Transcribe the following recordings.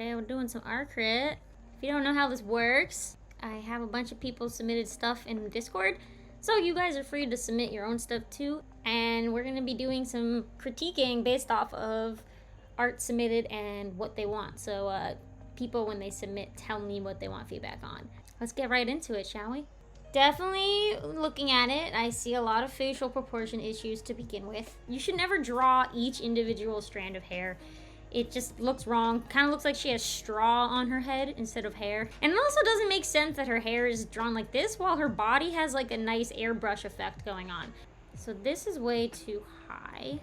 Today we're doing some art crit. If you don't know how this works, I have a bunch of people submitted stuff in Discord, so you guys are free to submit your own stuff too. And we're gonna be doing some critiquing based off of art submitted and what they want. So people, when they submit, tell me what they want feedback on. Let's get right into it, shall we? Definitely looking at it, I see a lot of facial proportion issues to begin with. You should never draw each individual strand of hair. It just looks wrong. Kind of looks like she has straw on her head instead of hair. And it also doesn't make sense that her hair is drawn like this while her body has like a nice airbrush effect going on. So this is way too high.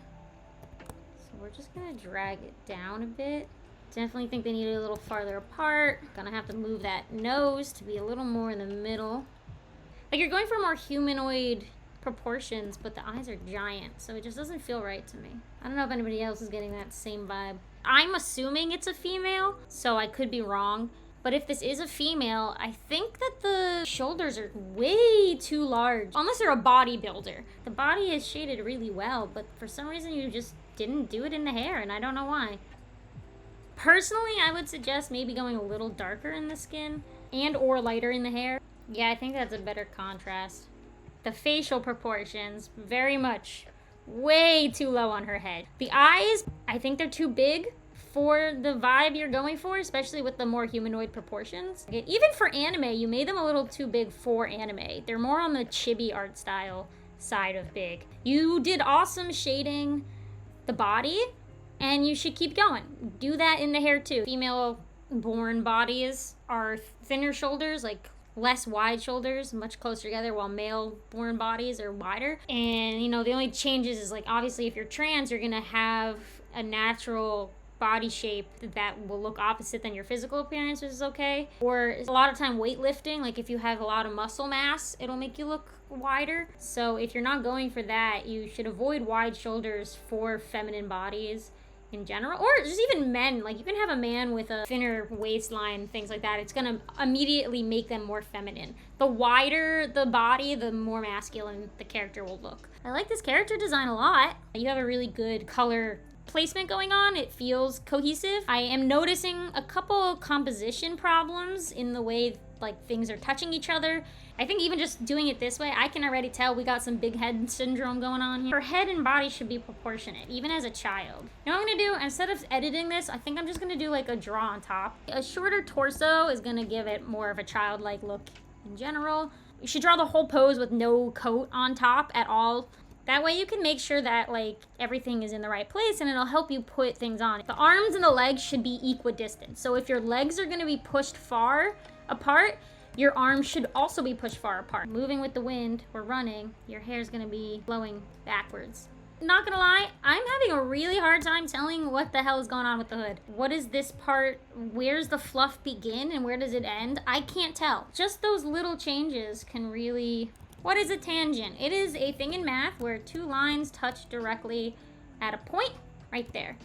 So we're just gonna drag it down a bit. Definitely think they need it a little farther apart. Gonna have to move that nose to be a little more in the middle. Like, you're going for more humanoid proportions, but the eyes are giant, so it just doesn't feel right to me. I don't know if anybody else is getting that same vibe. I'm assuming it's a female, so I could be wrong. But if this is a female, I think that the shoulders are way too large. Unless you're a bodybuilder. The body is shaded really well, but for some reason you just didn't do it in the hair, and I don't know why. Personally, I would suggest maybe going a little darker in the skin and or lighter in the hair. Yeah, I think that's a better contrast. The facial proportions, very much way too low on her head. The eyes, I think they're too big for the vibe you're going for, especially with the more humanoid proportions. Even for anime, you made them a little too big for anime. They're more on the chibi art style side of big. You did awesome shading the body, and you should keep going. Do that in the hair too. Female-born bodies are thinner shoulders, like less wide shoulders, much closer together, while male-born bodies are wider. And, you know, the only changes is, like, obviously if you're trans, you're gonna have a natural body shape that will look opposite than your physical appearance, which is okay. Or a lot of time weightlifting, like if you have a lot of muscle mass, it'll make you look wider. So if you're not going for that, you should avoid wide shoulders for feminine bodies in general, or just even men. Like, you can have a man with a thinner waistline, things like that. It's gonna immediately make them more feminine. The wider the body, the more masculine the character will look. I like this character design a lot. You have a really good color placement going on. It feels cohesive. I am noticing a couple composition problems in the way like things are touching each other. I think even just doing it this way, I can already tell we got some big head syndrome going on here. Her head and body should be proportionate, even as a child. You know what I'm gonna do? Instead of editing this, I think I'm just gonna do like a draw on top. A shorter torso is gonna give it more of a childlike look in general. You should draw the whole pose with no coat on top at all. That way you can make sure that like everything is in the right place, and it'll help you put things on. The arms and the legs should be equidistant. So if your legs are gonna be pushed far apart, your arms should also be pushed far apart. Moving with the wind or running, your hair's gonna be blowing backwards. Not gonna lie, I'm having a really hard time telling what the hell is going on with the hood. What is this part? Where's the fluff begin and where does it end? I can't tell. Just those little changes can really... What is a tangent? It is a thing in math where two lines touch directly at a point right there.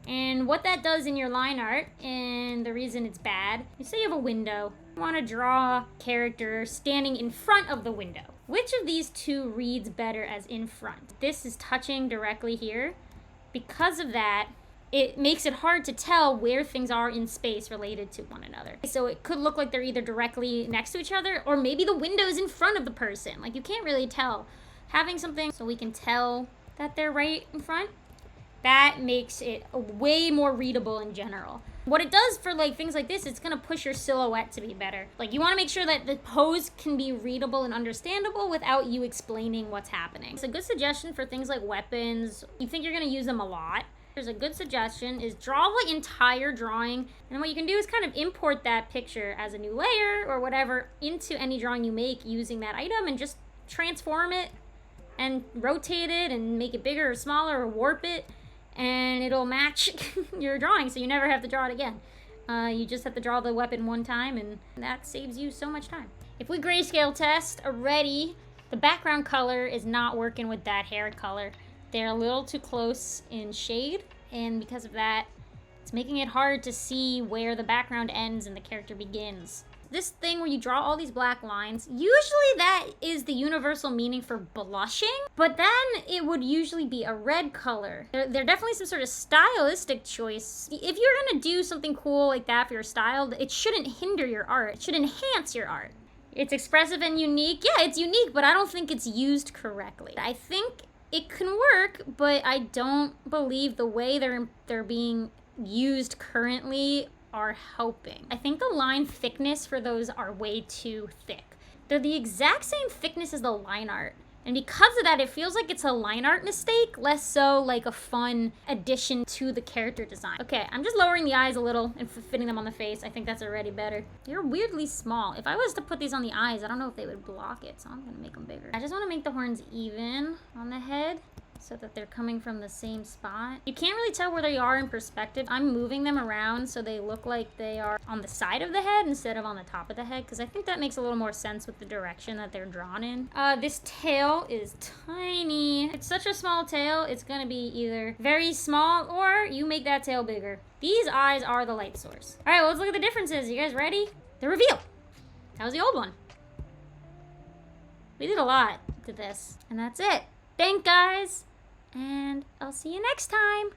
And what that does in your line art, and the reason it's bad, you say you have a window. You want to draw a character standing in front of the window. Which of these two reads better as in front? This is touching directly here. Because of that, it makes it hard to tell where things are in space related to one another. So it could look like they're either directly next to each other, or maybe the window is in front of the person. Like, you can't really tell. Having something so we can tell that they're right in front, that makes it way more readable in general. What it does for like things like this, it's gonna push your silhouette to be better. Like, you wanna make sure that the pose can be readable and understandable without you explaining what's happening. It's a good suggestion for things like weapons. You think you're gonna use them a lot. There's a good suggestion is draw the entire drawing, and what you can do is kind of import that picture as a new layer or whatever into any drawing you make using that item, and just transform it and rotate it and make it bigger or smaller or warp it, and it'll match your drawing, so you never have to draw it again. You just have to draw the weapon one time, and that saves you so much time. If we grayscale test already, the background color is not working with that hair color. They're a little too close in shade, and because of that, it's making it hard to see where the background ends and the character begins. This thing where you draw all these black lines, usually that is the universal meaning for blushing, but then it would usually be a red color. They're definitely some sort of stylistic choice. If you're gonna do something cool like that for your style, it shouldn't hinder your art. It should enhance your art. It's expressive and unique. Yeah, it's unique, but I don't think it's used correctly. I think it can work, but I don't believe the way they're being used currently are helping. I think the line thickness for those are way too thick. They're the exact same thickness as the line art. And because of that, it feels like it's a line art mistake, less so like a fun addition to the character design. Okay, I'm just lowering the eyes a little and fitting them on the face. I think that's already better. They're weirdly small. If I was to put these on the eyes, I don't know if they would block it, so I'm gonna make them bigger. I just wanna make the horns even on the head, so that they're coming from the same spot. You can't really tell where they are in perspective. I'm moving them around so they look like they are on the side of the head instead of on the top of the head, because I think that makes a little more sense with the direction that they're drawn in. This tail is tiny. It's such a small tail, it's gonna be either very small or you make that tail bigger. These eyes are the light source. All right, well, let's look at the differences. You guys ready? The reveal. That was the old one. We did a lot to this, and that's it. Thanks, guys. And I'll see you next time.